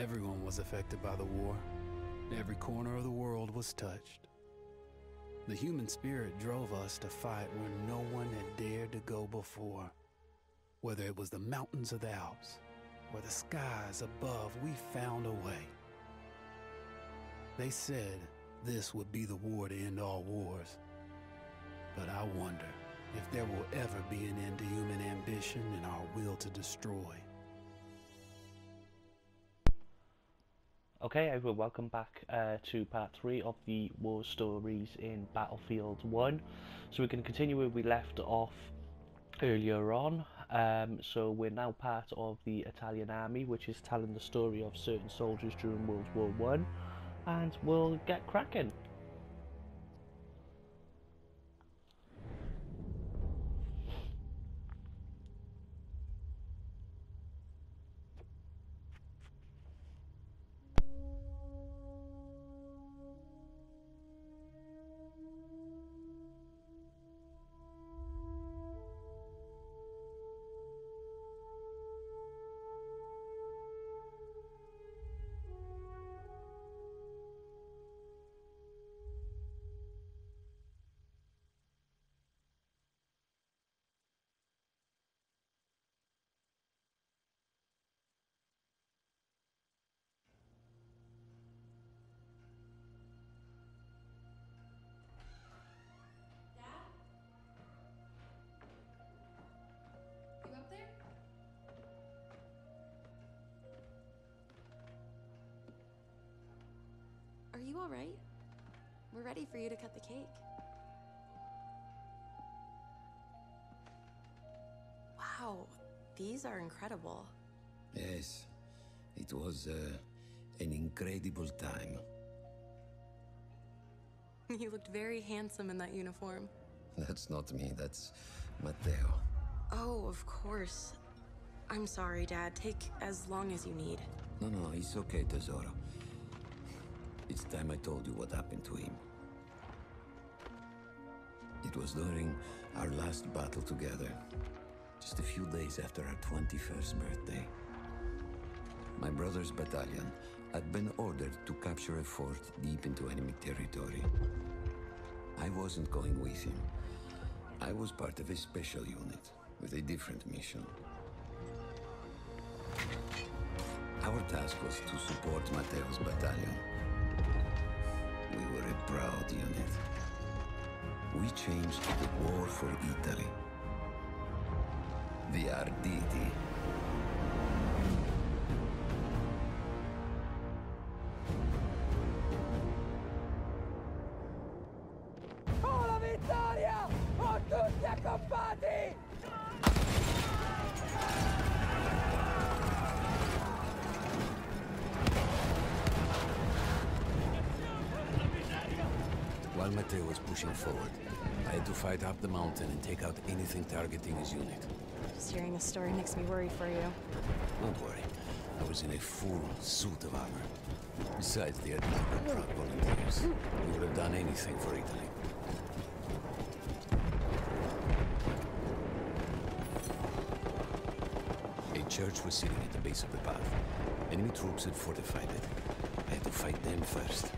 Everyone was affected by the war. Every corner of the world was touched. The human spirit drove us to fight where no one had dared to go before. Whether it was the mountains of the Alps or the skies above, we found a way. They said this would be the war to end all wars. But I wonder if there will ever be an end to human ambition and our will to destroy. Okay, everyone, welcome back to part 3 of the war stories in Battlefield 1. So we're going to continue where we left off earlier on. So we're now part of the Italian army, which is telling the story of certain soldiers during World War One, and we'll get cracking. Are you all right? We're ready for you to cut the cake. Wow, these are incredible. Yes, it was an incredible time. You looked very handsome in that uniform. That's not me, that's Matteo. Oh, of course. I'm sorry, Dad. Take as long as you need. No, it's okay, Tesoro. It's time I told you what happened to him. It was during our last battle together, just a few days after our 21st birthday. My brother's battalion had been ordered to capture a fort deep into enemy territory. I wasn't going with him. I was part of a special unit with a different mission. Our task was to support Matteo's battalion. We were a proud unit. We changed the war for Italy. The Arditi. Con la vittoria! Con tutti accoppati! While Matteo was pushing forward, I had to fight up the mountain and take out anything targeting his unit. Just hearing the story makes me worry for you. Don't worry, I was in a full suit of armor. Besides, the Arditi were proud volunteers. We would have done anything for Italy. A church was sitting at the base of the path. Enemy troops had fortified it. I had to fight them first.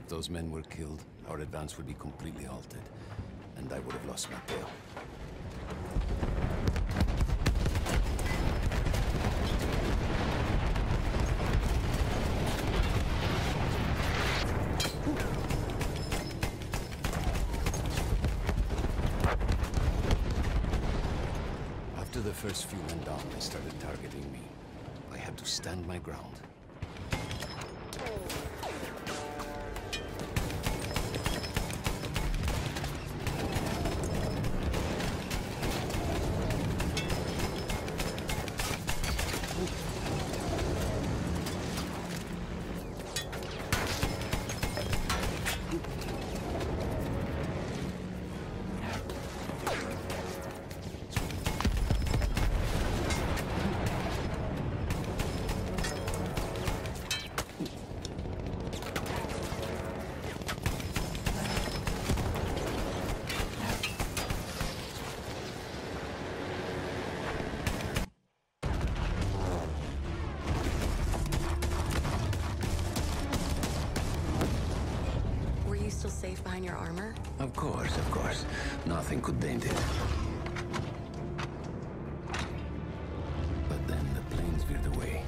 If those men were killed, our advance would be completely halted, and I would have lost my tail. After the first few went down, they started targeting me. I had to stand my ground. Still safe behind your armor? Of course, of course. Nothing could dent it. But then the planes veered away.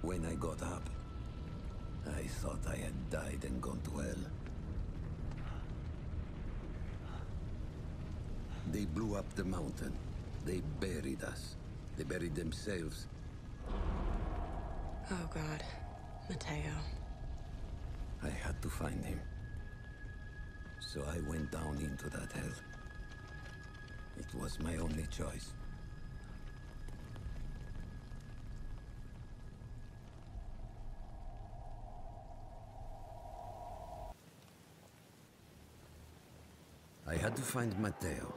When I got up, I thought I had died and gone to hell. They blew up the mountain. They buried us. They buried themselves. Oh, God. Mateo. I had to find him. So I went down into that hell. It was my only choice. I had to find Mateo.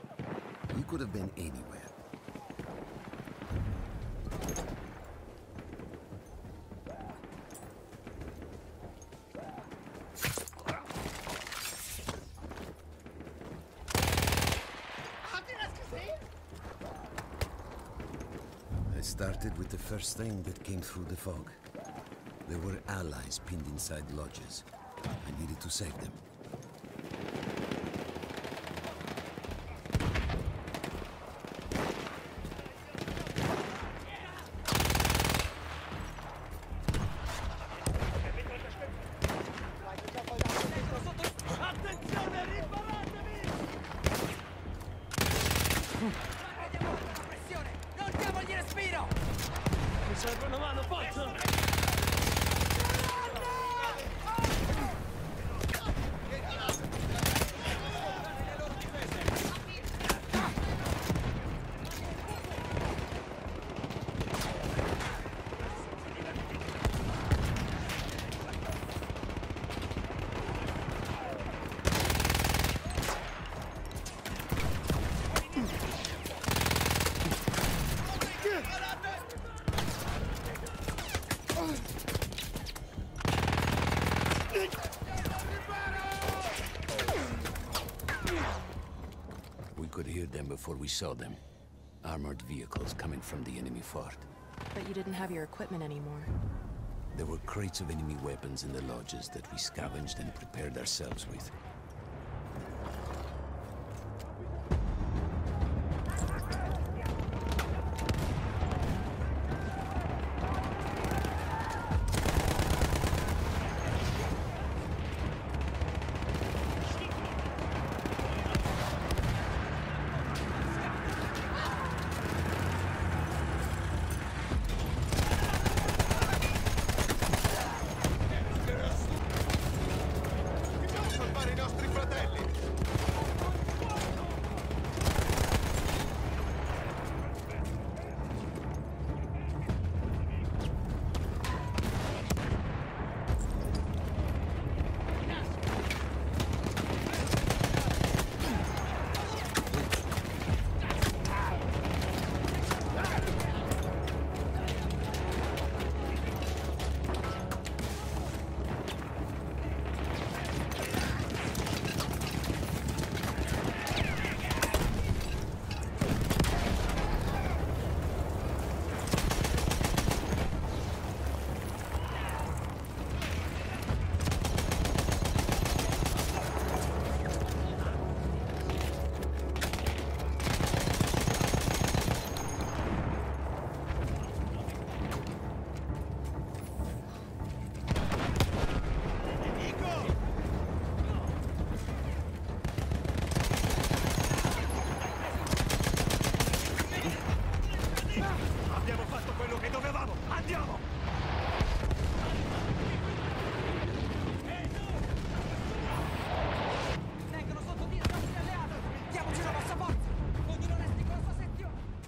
He could have been anywhere. I started with the first thing that came through the fog. There were allies pinned inside lodges. I needed to save them. We could hear them before we saw them. armored vehicles coming from the enemy fort. But you didn't have your equipment anymore. There were crates of enemy weapons in the lodges that we scavenged and prepared ourselves with.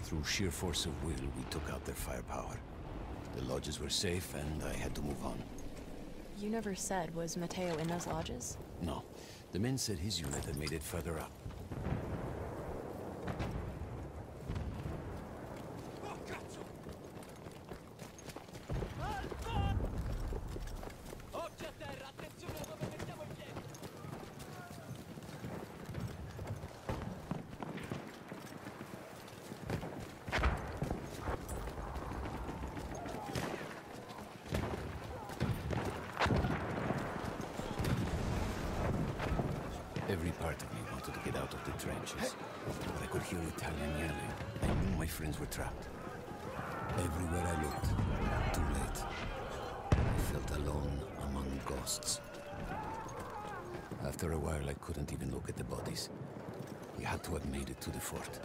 Through sheer force of will, we took out their firepower. The lodges were safe, and I had to move on. You never said, was Matteo in those lodges? No. The men said his unit had made it further up. Every part of me wanted to get out of the trenches. But I could hear Italian yelling. I knew my friends were trapped. Everywhere I looked, too late. I felt alone among ghosts. After a while, I couldn't even look at the bodies. We had to have made it to the fort.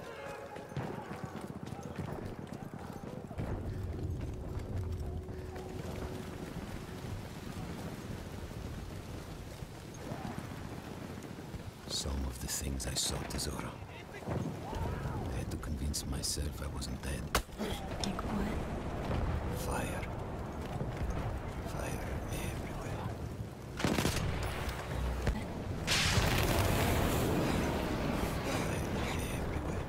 Some of the things I saw, Tesoro. I had to convince myself I wasn't dead. Like what? Fire. Fire everywhere. Fire everywhere.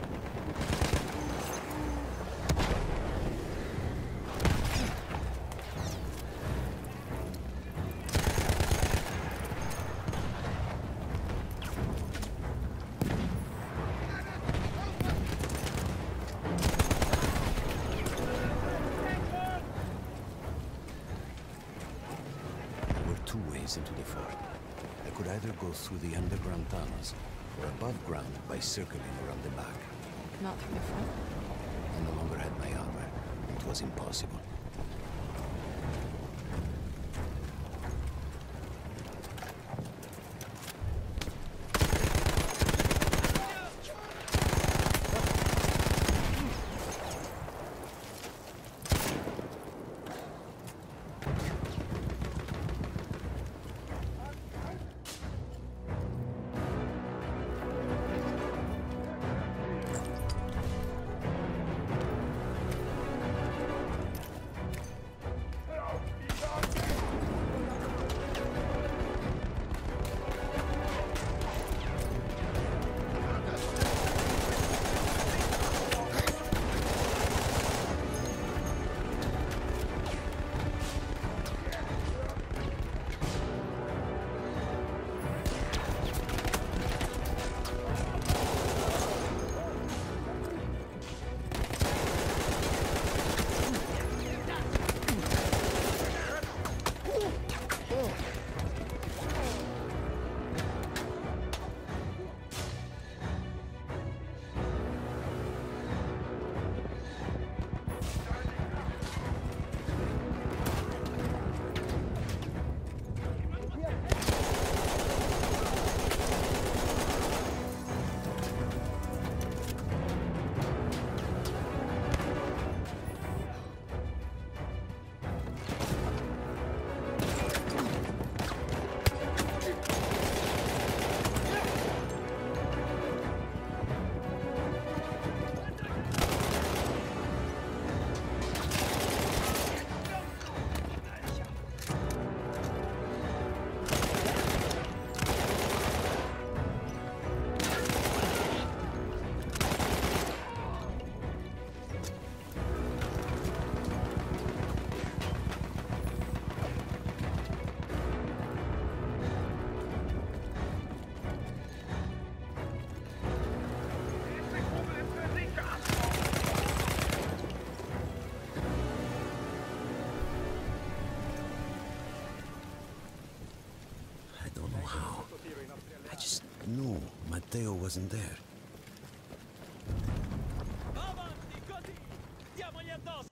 Two ways into the fort. I could either go through the underground tunnels, or above ground by circling around the back. Not through the front? I no longer had my armor. It was impossible. Matteo wasn't there. Avanti, così! Diamogli addosso!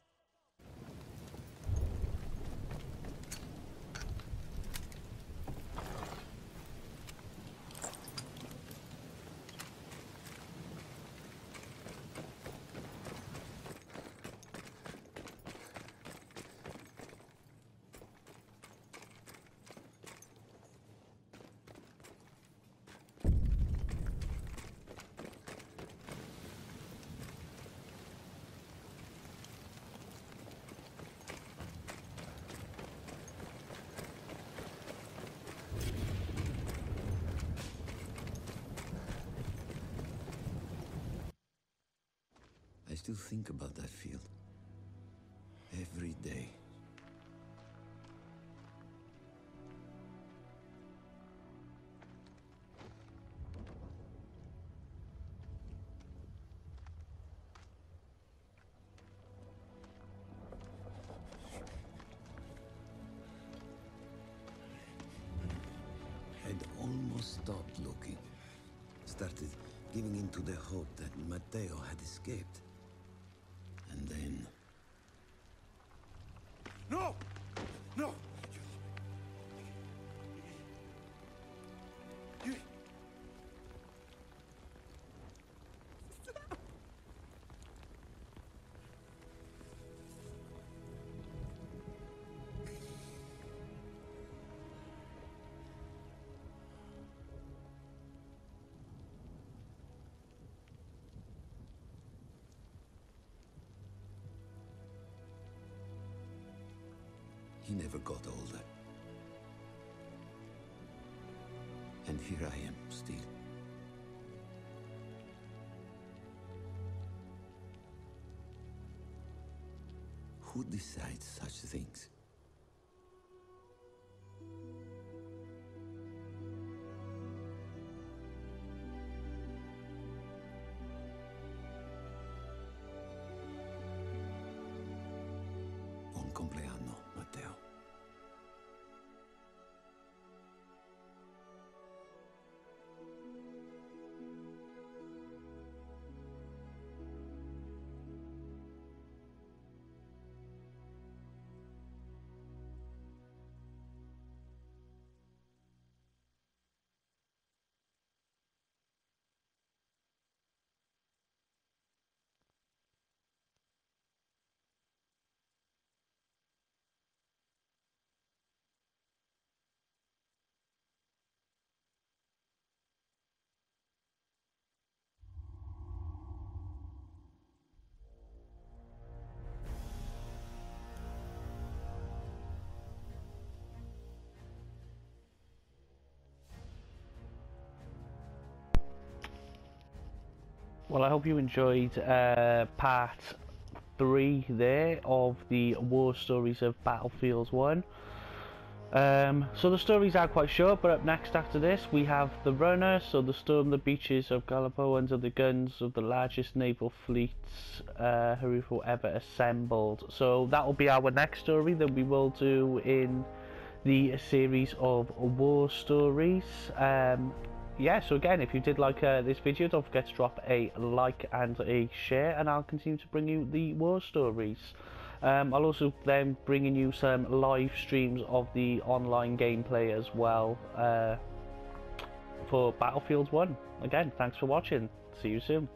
I still think about that field. Every day. I'd almost stopped looking. Started giving in to the hope that Matteo had escaped. And then... No! No! He never got older. And here I am, still. Who decides such things? Buon compleanno, Matteo. Well, I hope you enjoyed part 3 there of the war stories of Battlefield 1. So the stories are quite short, but up next after this we have the Runner, so the storm the beaches of Gallipo under the guns of the largest naval fleets who ever assembled. So that will be our next story that we will do in the series of war stories. Yeah, so again, if you did like this video, don't forget to drop a like and a share, and I'll continue to bring you the war stories. I'll also then bringing you some live streams of the online gameplay as well for Battlefield 1. Again, thanks for watching. See you soon.